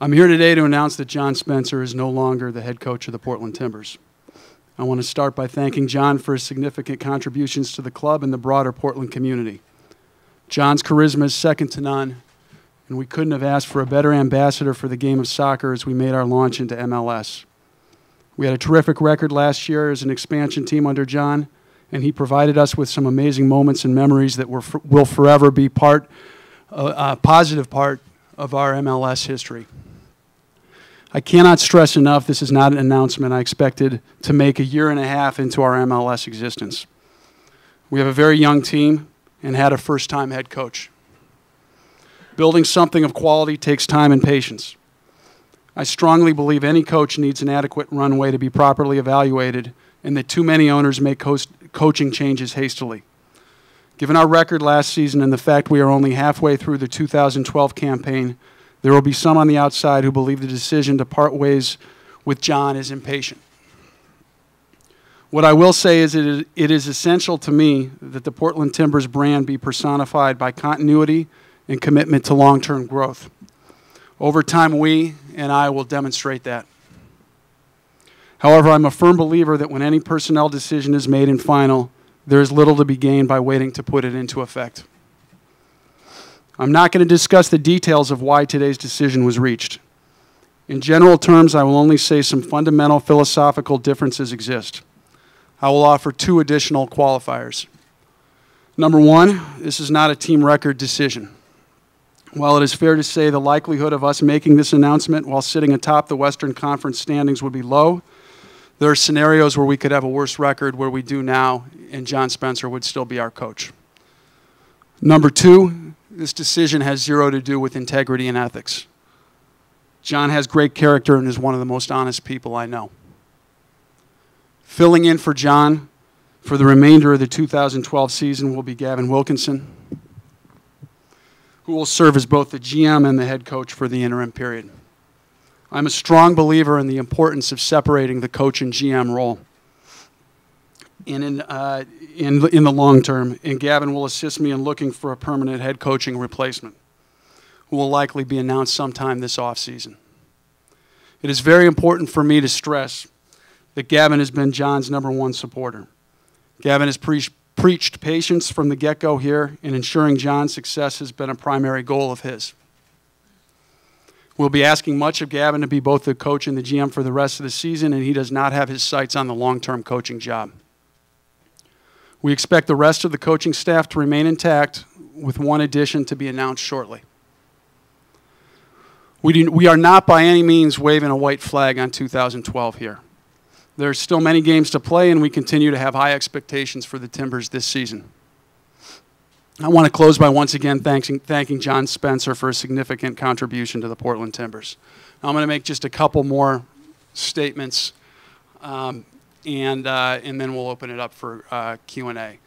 I'm here today to announce that John Spencer is no longer the head coach of the Portland Timbers. I want to start by thanking John for his significant contributions to the club and the broader Portland community. John's charisma is second to none, and we couldn't have asked for a better ambassador for the game of soccer as we made our launch into MLS. We had a terrific record last year as an expansion team under John, and he provided us with some amazing moments and memories that will forever be a positive part of our MLS history. I cannot stress enough this is not an announcement I expected to make a year and a half into our MLS existence. We have a very young team and had a first-time head coach. Building something of quality takes time and patience. I strongly believe any coach needs an adequate runway to be properly evaluated, and that too many owners make coaching changes hastily. Given our record last season and the fact we are only halfway through the 2012 campaign, there will be some on the outside who believe the decision to part ways with John is impatient. What I will say is it is essential to me that the Portland Timbers brand be personified by continuity and commitment to long-term growth. Over time, we and I will demonstrate that. However, I'm a firm believer that when any personnel decision is made and final, there is little to be gained by waiting to put it into effect. I'm not going to discuss the details of why today's decision was reached. In general terms, I will only say some fundamental philosophical differences exist. I will offer two additional qualifiers. Number one, this is not a team record decision. While it is fair to say the likelihood of us making this announcement while sitting atop the Western Conference standings would be low, there are scenarios where we could have a worse record where we do now, and John Spencer would still be our coach. Number two, this decision has zero to do with integrity and ethics. John has great character and is one of the most honest people I know. Filling in for John for the remainder of the 2012 season will be Gavin Wilkinson, who will serve as both the GM and the head coach for the interim period. I'm a strong believer in the importance of separating the coach and GM role in the long term, and Gavin will assist me in looking for a permanent head coaching replacement, who will likely be announced sometime this offseason. It is very important for me to stress that Gavin has been John's #1 supporter. Gavin has preached patience from the get-go here, and ensuring John's success has been a primary goal of his. We'll be asking much of Gavin to be both the coach and the GM for the rest of the season, and he does not have his sights on the long-term coaching job. We expect the rest of the coaching staff to remain intact, with one addition to be announced shortly. We are not by any means waving a white flag on 2012 here. There are still many games to play, and we continue to have high expectations for the Timbers this season. I want to close by once again thanking John Spencer for a significant contribution to the Portland Timbers. I'm going to make just a couple more statements, and then we'll open it up for Q&A.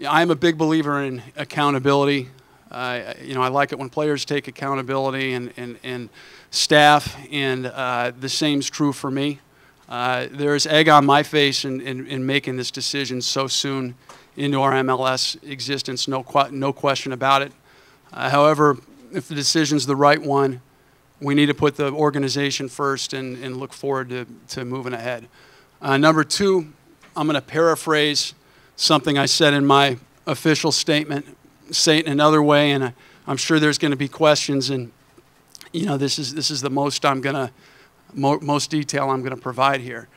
I'm a big believer in accountability. I like it when players take accountability and staff, and the same's true for me. There's egg on my face in making this decision so soon into our MLS existence, no question about it. However, if the decision's the right one, we need to put the organization first and look forward to moving ahead. Number two, I'm going to paraphrase something I said in my official statement, say it in another way, and I'm sure there's going to be questions, and this is the most most detail I'm going to provide here.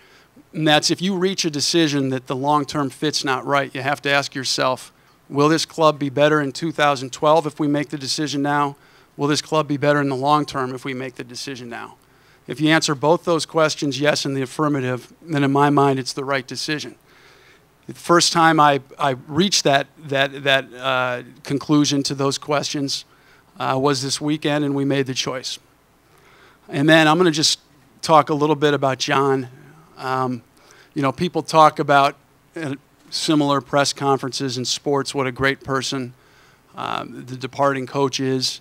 And that's, if you reach a decision that the long-term fit's not right, you have to ask yourself, will this club be better in 2012 if we make the decision now? Will this club be better in the long term if we make the decision now? If you answer both those questions yes in the affirmative, then in my mind it's the right decision. The first time I reached that conclusion to those questions was this weekend, and we made the choice. And then I'm going to just talk a little bit about John. People talk about similar press conferences in sports, what a great person the departing coach is,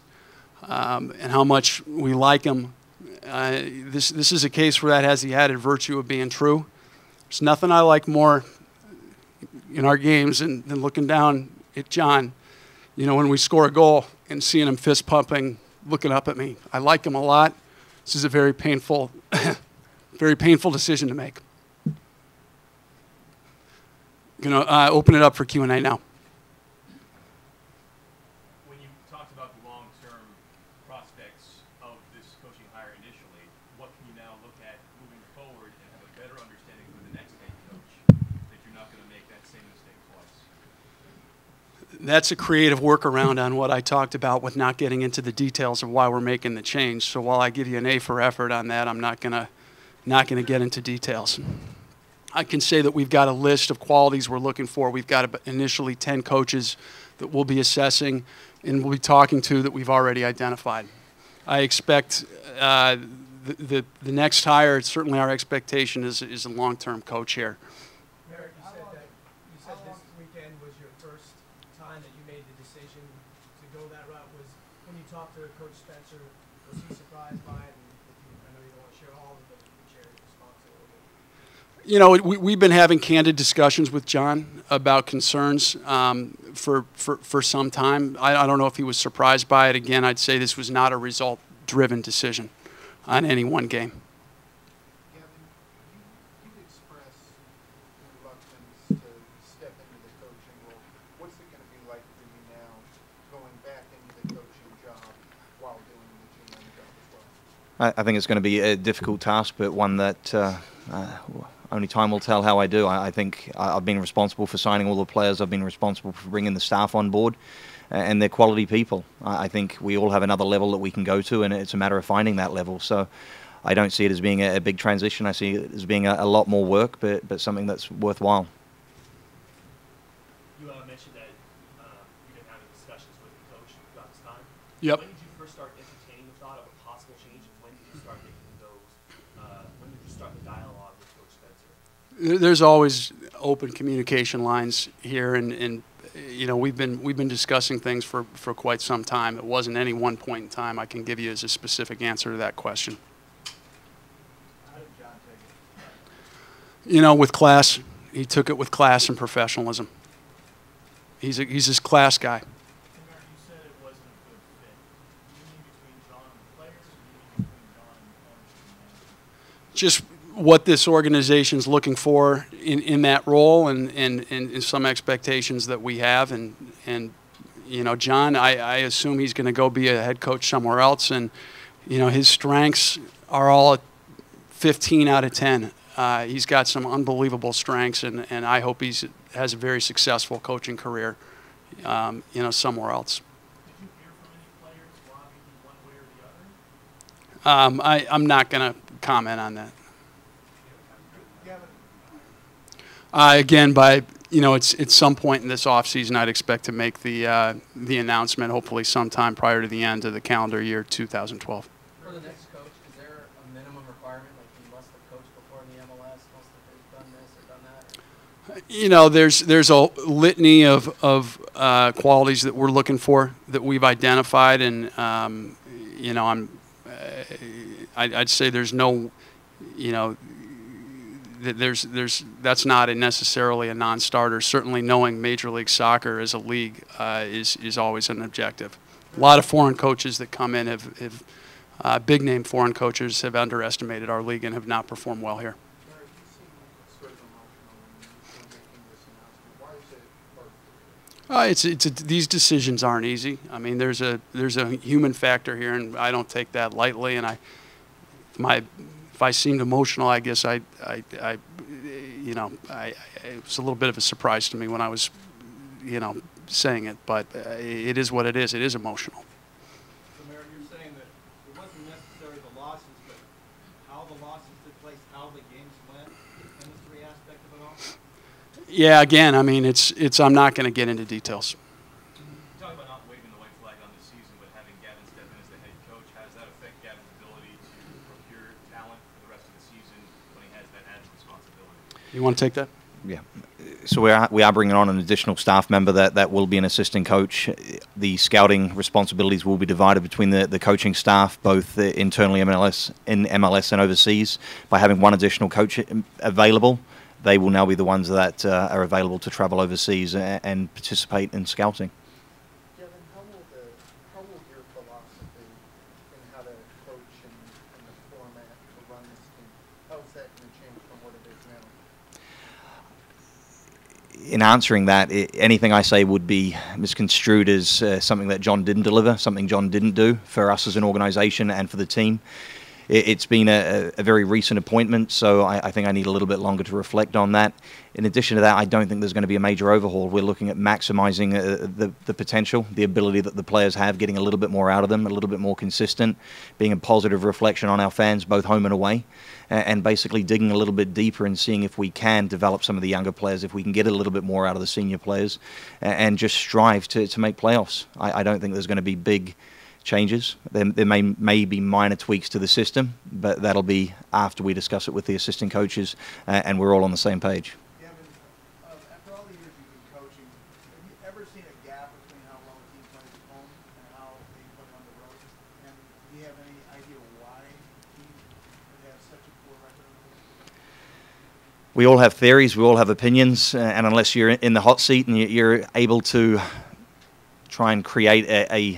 and how much we like him. This is a case where that has the added virtue of being true. There's nothing I like more in our games than looking down at John, when we score a goal and seeing him fist pumping, looking up at me. I like him a lot. This is a very painful, very painful decision to make. I'm going to open it up for Q&A now. When you talked about the long-term prospects of this coaching hire initially, what can you now look at moving forward and have a better understanding for the next head coach that you're not going to make that same mistake twice? That's a creative workaround on what I talked about with not getting into the details of why we're making the change. So while I give you an A for effort on that, I'm not gonna get into details. I can say that we've got a list of qualities we're looking for. We've got initially 10 coaches that we'll be assessing and we'll be talking to that we've already identified. I expect the next hire, certainly our expectation is a long-term coach here. Merritt, you said this weekend was your first time that you made the decision to go that route. Was when you talked to Coach Spencer, was he surprised by it? And I know you don't want to share all of it, but if you can share his response a little bit. You know, we've been having candid discussions with John about concerns for some time. I don't know if he was surprised by it. Again, I'd say this was not a result-driven decision on any one game. Gavin, you expressed reluctance to step into the coaching role. What's it going to be like for you now, going back into the coaching job while doing the GM job as well? I think it's going to be a difficult task, but one that only time will tell how I do. I think I've been responsible for signing all the players. I've been responsible for bringing the staff on board, and they're quality people. I think we all have another level that we can go to, and it's a matter of finding that level. So I don't see it as being a big transition. I see it as being a lot more work, but something that's worthwhile. You mentioned that you've been having discussions with the coach throughout this time. Yep. When did you first start entertaining the thought of a possible change, and when did you start making those? When did you start the dialogue with Coach Spencer? There's always open communication lines here, and you know, we've been discussing things for quite some time. It wasn't any one point in time I can give you as a specific answer to that question. How did John take it? You know, with class, he took it with class and professionalism. He's his class guy. You said it wasn't a good fit. Do you mean between John and the players, or do you mean between John and the ownership and management? Just what this organization's looking for in that role, and some expectations that we have, and you know, John, I assume he's going to go be a head coach somewhere else, and you know, his strengths are all 15 out of 10. He's got some unbelievable strengths, and I hope he has a very successful coaching career, you know, somewhere else. Did you hear from any players lobbying one way or the other? I'm not going to comment on that. Gavin, Again, by it's some point in this offseason, I'd expect to make the announcement, hopefully sometime prior to the end of the calendar year 2012. For the next coach, is there a minimum requirement, like he must have coached before in the MLS, must have done this or done that? You know, there's a litany of qualities that we're looking for that we've identified, and you know, I'd say there's no, you know, that's not necessarily a non-starter. Certainly, knowing Major League Soccer as a league is always an objective. A lot of foreign coaches that come in have big-name foreign coaches have underestimated our league and have not performed well here. Merritt, you seem sort of emotional when making this announcement. Why is it hard for you? These decisions aren't easy. I mean, there's a human factor here, and I don't take that lightly. And if I seemed emotional, I guess you know, it was a little bit of a surprise to me when I was, you know, saying it. But it is what it is. It is emotional. So, Merritt, you're saying that it wasn't necessarily the losses, but how the losses took place, how the games went, the chemistry aspect of it all? Yeah, again, I mean, I'm not going to get into details. You talk about not waving the white flag on the season, but having Gavin step in as the head coach, how does that affect Gavin's ability to procure talent for the rest of the season when he has that added responsibility? You want to take that? Yeah. So we are bringing on an additional staff member that will be an assistant coach. The scouting responsibilities will be divided between the coaching staff, both internally in MLS and overseas. By having one additional coach available, they will now be the ones that are available to travel overseas and participate in scouting. Gavin, how will your philosophy in how to coach and the format to run this team? How's that going to change from what it is now? In answering that, anything I say would be misconstrued as something that John didn't deliver, something John didn't do for us as an organization and for the team. It's been a very recent appointment, so I think I need a little bit longer to reflect on that. In addition to that, I don't think there's going to be a major overhaul. We're looking at maximizing the potential, the ability that the players have, getting a little bit more out of them, a little bit more consistent, being a positive reflection on our fans, both home and away, and basically digging a little bit deeper and seeing if we can develop some of the younger players, if we can get a little bit more out of the senior players, and just strive to make playoffs. I don't think there's going to be big changes. There may be minor tweaks to the system, but that'll be after we discuss it with the assistant coaches and we're all on the same page. Gavin, after all the years you've been coaching, have you ever seen a gap between how well a team plays at home and how they play on the road? And do you have any idea why teams have such a poor record on the road? We all have theories, we all have opinions, and unless you're in the hot seat and you're able to try and create a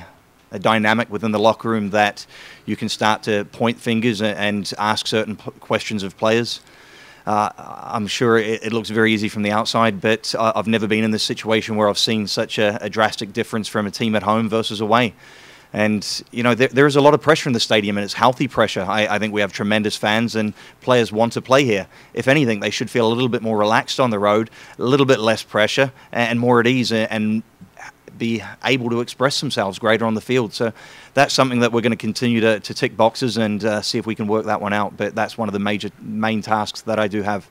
dynamic within the locker room that you can start to point fingers and ask certain questions of players. I'm sure it looks very easy from the outside, but I've never been in this situation where I've seen such a drastic difference from a team at home versus away. And, you know, there is a lot of pressure in the stadium, and it's healthy pressure. I think we have tremendous fans, and players want to play here. If anything, they should feel a little bit more relaxed on the road, a little bit less pressure, and more at ease, and be able to express themselves greater on the field. So that's something that we're going to continue to tick boxes and see if we can work that one out. But that's one of the main tasks that I do have.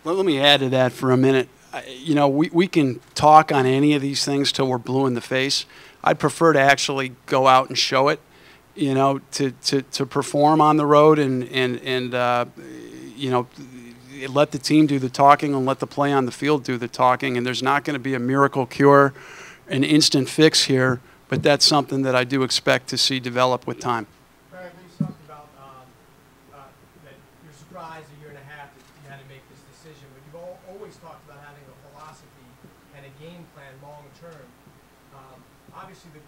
Let me add to that for a minute. You know, we can talk on any of these things till we're blue in the face. I'd prefer to actually go out and show it, you know, to perform on the road and you know, let the team do the talking and let the play on the field do the talking. And there's not going to be a miracle cure, an instant fix here, but that's something that I do expect to see develop with time. Merritt, you talked about that you're surprised a year and a half that you had to make this decision, but you've always talked about having a philosophy and a game plan long term. Obviously, the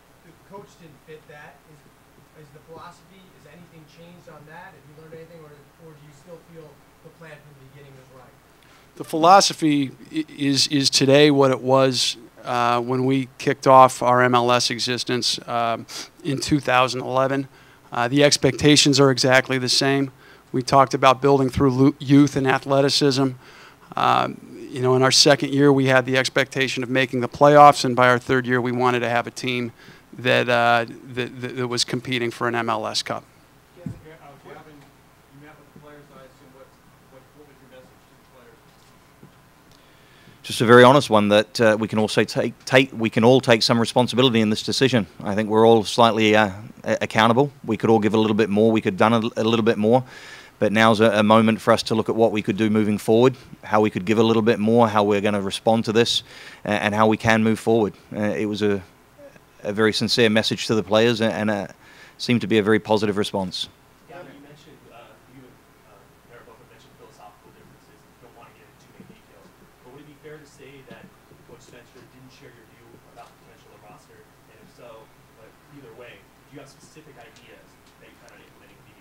coach didn't fit that. Is the philosophy, is anything changed on that? Have you learned anything, or do you still feel the plan from the beginning was right? The philosophy is today what it was when we kicked off our MLS existence in 2011. The expectations are exactly the same. We talked about building through youth and athleticism. You know, in our second year, we had the expectation of making the playoffs, and by our third year, we wanted to have a team that that was competing for an MLS Cup. Gavin, you met with the players, I assume. What was your message to the players? Just a very honest one that we can also we can all take some responsibility in this decision. I think we're all slightly accountable. We could all give a little bit more. We could have done a little bit more. But now's a moment for us to look at what we could do moving forward, how we could give a little bit more, how we're going to respond to this, and how we can move forward. It was a very sincere message to the players, and seemed to be a very positive response. Gavin, you mentioned, you and Merritt both mentioned philosophical differences. You don't want to get into too many details. But would it be fair to say that Coach Spencer didn't share your view about the potential of the roster? And if so, but either way, do you have specific ideas that you plan on implementing immediately?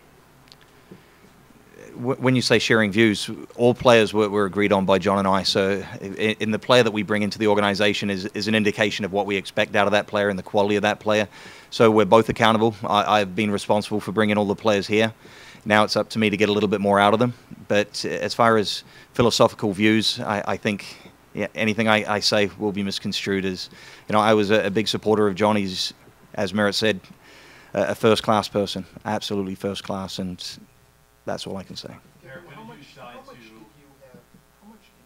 When you say sharing views, all players were agreed on by John and I. So in the player that we bring into the organization is an indication of what we expect out of that player and the quality of that player. So we're both accountable. I've been responsible for bringing all the players here. Now it's up to me to get a little bit more out of them. But as far as philosophical views, I think anything I say will be misconstrued as, you know, I was a big supporter of John. He's, as Merritt said, a first-class person, absolutely first class, and that's all I can say. Merritt, when How did much you decide input to? do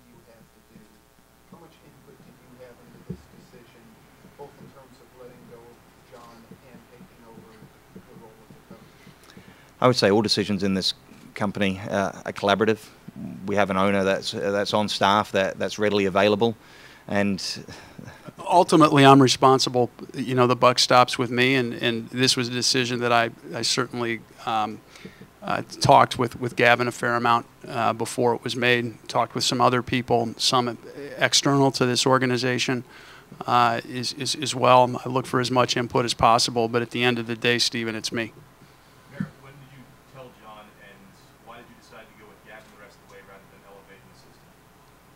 you have to do? How much input did you have into this decision, both in terms of letting go of John and taking over the role of the coach? I would say all decisions in this company are collaborative. We have an owner that's on staff that's readily available, and ultimately, I'm responsible. You know, the buck stops with me, and this was a decision that I certainly talked with Gavin a fair amount before it was made. Talked with some other people, some external to this organization as well. I look for as much input as possible, but at the end of the day, Stephen, it's me. Merritt, when did you tell John and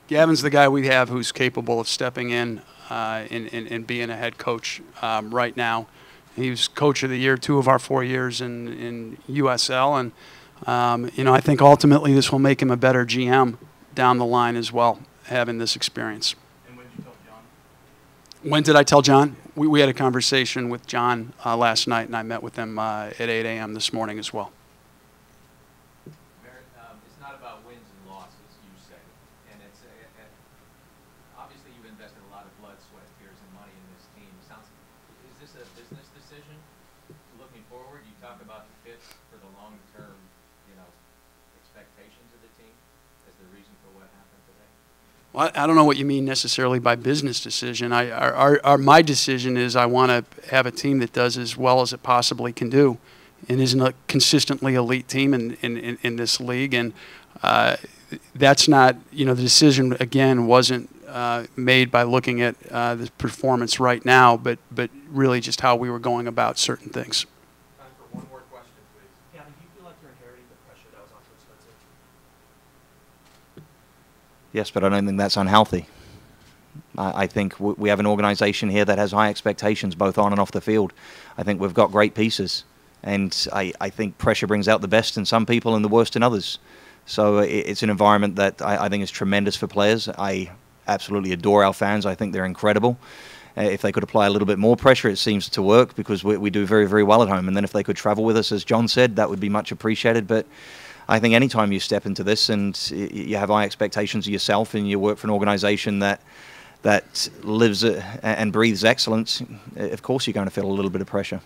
Gavin's the guy we have who's capable of stepping in and being a head coach right now. He was coach of the year 2 of our 4 years in USL, and I think ultimately this will make him a better GM down the line as well, having this experience. And when did you tell John? When did I tell John? We had a conversation with John last night, and I met with him at 8 a.m. this morning as well. Merritt, it's not about wins and losses, you say, and it's obviously you've invested a lot of blood, sweat, tears, and money in this team. Is this a business decision looking forward? You talk about the fit for the long-term, expectations of the team as the reason for what happened today. Well, I don't know what you mean necessarily by business decision. My decision is I want to have a team that does as well as it possibly can do, and isn't a consistently elite team in this league. And that's not, the decision again wasn't made by looking at the performance right now, but really just how we were going about certain things. Time for one more question, please. Gavin, do you feel like you're inheriting the pressure that was on Coach Spencer? Yes, but I don't think that's unhealthy. I think we have an organization here that has high expectations both on and off the field. I think we've got great pieces, and I think pressure brings out the best in some people and the worst in others. So it's an environment that I think is tremendous for players. I absolutely adore our fans. I think they're incredible. If they could apply a little bit more pressure, it seems to work, because we do very, very well at home. And then if they could travel with us, as John said, that would be much appreciated. But I think any time you step into this and you have high expectations of yourself and you work for an organization that lives and breathes excellence, of course you're going to feel a little bit of pressure.